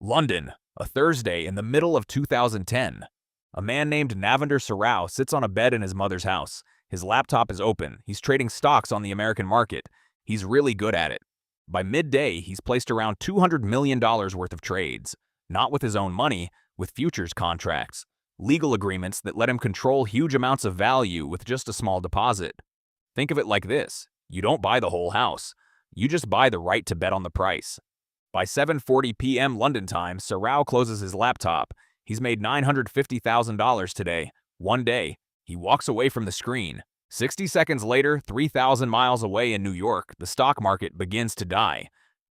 London, a Thursday in the middle of 2010. A man named Navinder Sarao sits on a bed in his mother's house. His laptop is open. He's trading stocks on the American market. He's really good at it. By midday, he's placed around $200 million worth of trades. Not with his own money, with futures contracts. Legal agreements that let him control huge amounts of value with just a small deposit. Think of it like this. You don't buy the whole house. You just buy the right to bet on the price. By 7:40 p.m. London time, Sarao closes his laptop. He's made $950,000 today. One day. He walks away from the screen. 60 seconds later, 3,000 miles away in New York, the stock market begins to die.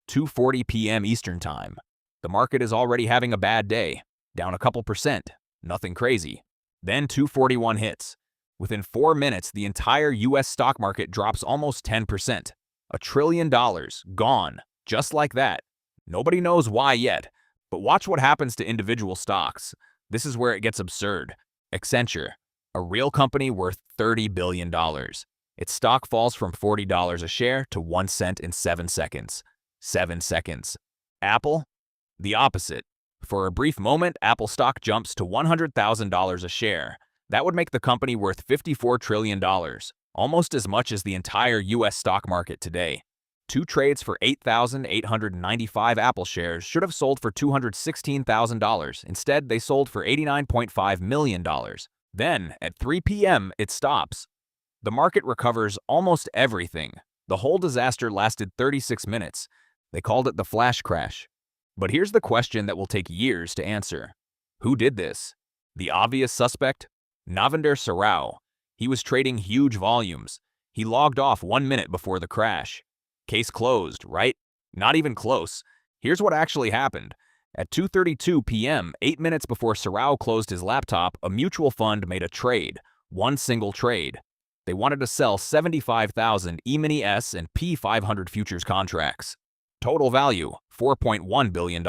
2:40 p.m. Eastern time. The market is already having a bad day. Down a couple percent. Nothing crazy. Then 2:41 hits. Within 4 minutes, the entire U.S. stock market drops almost 10%. $1 trillion. Gone. Just like that. Nobody knows why yet, but watch what happens to individual stocks. This is where it gets absurd. Accenture, a real company worth $30 billion. Its stock falls from $40 a share to 1 cent in 7 seconds. 7 seconds. Apple? The opposite. For a brief moment, Apple stock jumps to $100,000 a share. That would make the company worth $54 trillion, almost as much as the entire U.S. stock market today. 2 trades for 8,895 Apple shares should have sold for $216,000. Instead, they sold for $89.5 million. Then, at 3 p.m., it stops. The market recovers almost everything. The whole disaster lasted 36 minutes. They called it the flash crash. But here's the question that will take years to answer. Who did this? The obvious suspect? Navinder Sarao. He was trading huge volumes. He logged off 1 minute before the crash. Case closed, right? Not even close. Here's what actually happened. At 2:32 p.m., 8 minutes before Sarao closed his laptop, a mutual fund made a trade. One single trade. They wanted to sell 75,000 E-mini S and P500 futures contracts. Total value, $4.1 billion.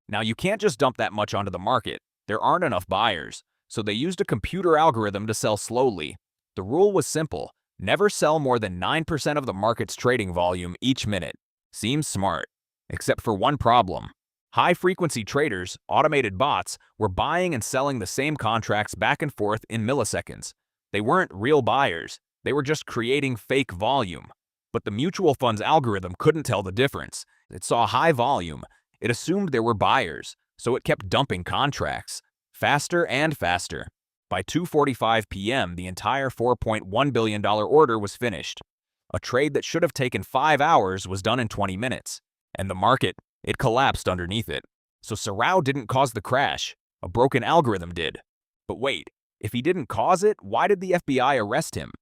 Now, you can't just dump that much onto the market. There aren't enough buyers. So they used a computer algorithm to sell slowly. The rule was simple. Never sell more than 9% of the market's trading volume each minute. Seems smart. Except for one problem. High-frequency traders, automated bots, were buying and selling the same contracts back and forth in milliseconds. They weren't real buyers. They were just creating fake volume. But the mutual fund's algorithm couldn't tell the difference. It saw high volume. It assumed there were buyers, so it kept dumping contracts. Faster and faster. By 2:45 p.m., the entire $4.1 billion order was finished. A trade that should have taken 5 hours was done in 20 minutes. And the market, it collapsed underneath it. So Sarao didn't cause the crash. A broken algorithm did. But wait, if he didn't cause it, why did the FBI arrest him?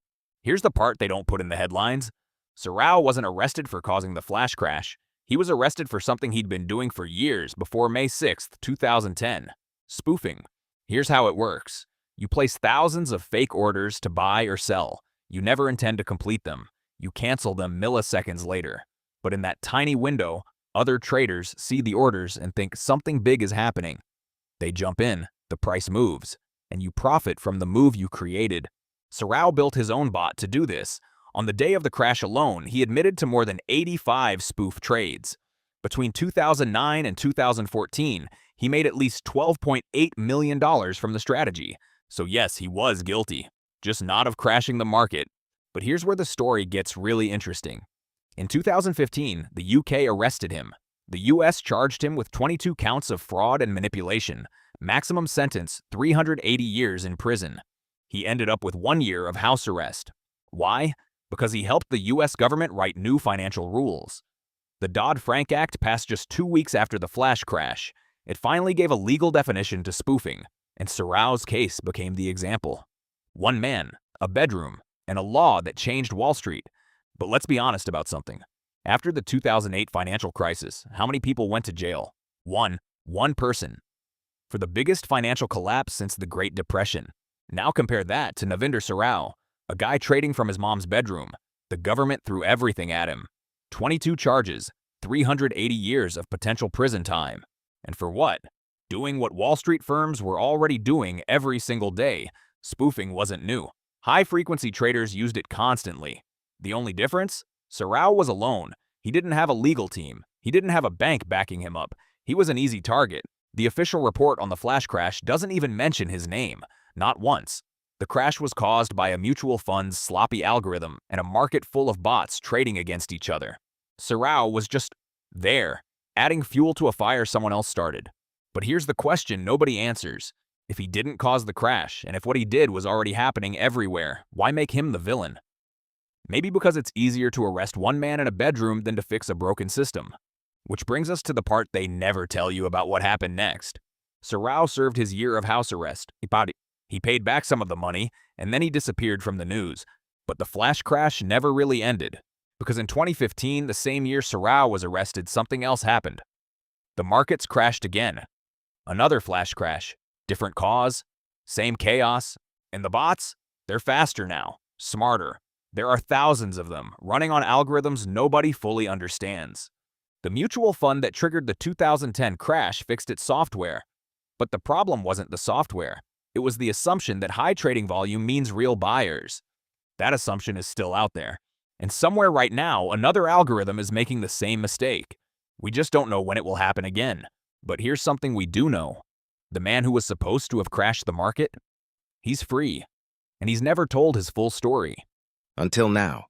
Here's the part they don't put in the headlines. Sarao wasn't arrested for causing the flash crash. He was arrested for something he'd been doing for years before May 6, 2010. Spoofing. Here's how it works. You place thousands of fake orders to buy or sell. You never intend to complete them. You cancel them milliseconds later. But in that tiny window, other traders see the orders and think something big is happening. They jump in, the price moves, and you profit from the move you created. Sarao built his own bot to do this. On the day of the crash alone, he admitted to more than 85 spoof trades. Between 2009 and 2014, he made at least $12.8 million from the strategy. So yes, he was guilty, just not of crashing the market. But here's where the story gets really interesting. In 2015, the UK arrested him. The US charged him with 22 counts of fraud and manipulation. Maximum sentence, 380 years in prison. He ended up with 1 year of house arrest. Why? Because he helped the US government write new financial rules. The Dodd-Frank Act passed just 2 weeks after the flash crash. It finally gave a legal definition to spoofing. And Sarao's case became the example. One man, a bedroom, and a law that changed Wall Street. But let's be honest about something. After the 2008 financial crisis, how many people went to jail? One person. For the biggest financial collapse since the Great Depression. Now compare that to Navinder Sarao, a guy trading from his mom's bedroom. The government threw everything at him. 22 charges, 380 years of potential prison time. And for what? Doing what Wall Street firms were already doing every single day. Spoofing wasn't new. High-frequency traders used it constantly. The only difference? Sarao was alone. He didn't have a legal team. He didn't have a bank backing him up. He was an easy target. The official report on the flash crash doesn't even mention his name, not once. The crash was caused by a mutual fund's sloppy algorithm and a market full of bots trading against each other. Serao was just there, adding fuel to a fire someone else started. But here's the question nobody answers. If he didn't cause the crash, and if what he did was already happening everywhere, why make him the villain? Maybe because it's easier to arrest one man in a bedroom than to fix a broken system. Which brings us to the part they never tell you about what happened next. Serao served his year of house arrest. He paid back some of the money, and then he disappeared from the news. But the flash crash never really ended. Because in 2015, the same year Serao was arrested, something else happened. The markets crashed again. Another flash crash. Different cause, same chaos. And the bots? They're faster now, smarter. There are thousands of them, running on algorithms nobody fully understands. The mutual fund that triggered the 2010 crash fixed its software. But the problem wasn't the software. It was the assumption that high trading volume means real buyers. That assumption is still out there. And somewhere right now, another algorithm is making the same mistake. We just don't know when it will happen again. But here's something we do know. The man who was supposed to have crashed the market? He's free. And he's never told his full story. Until now.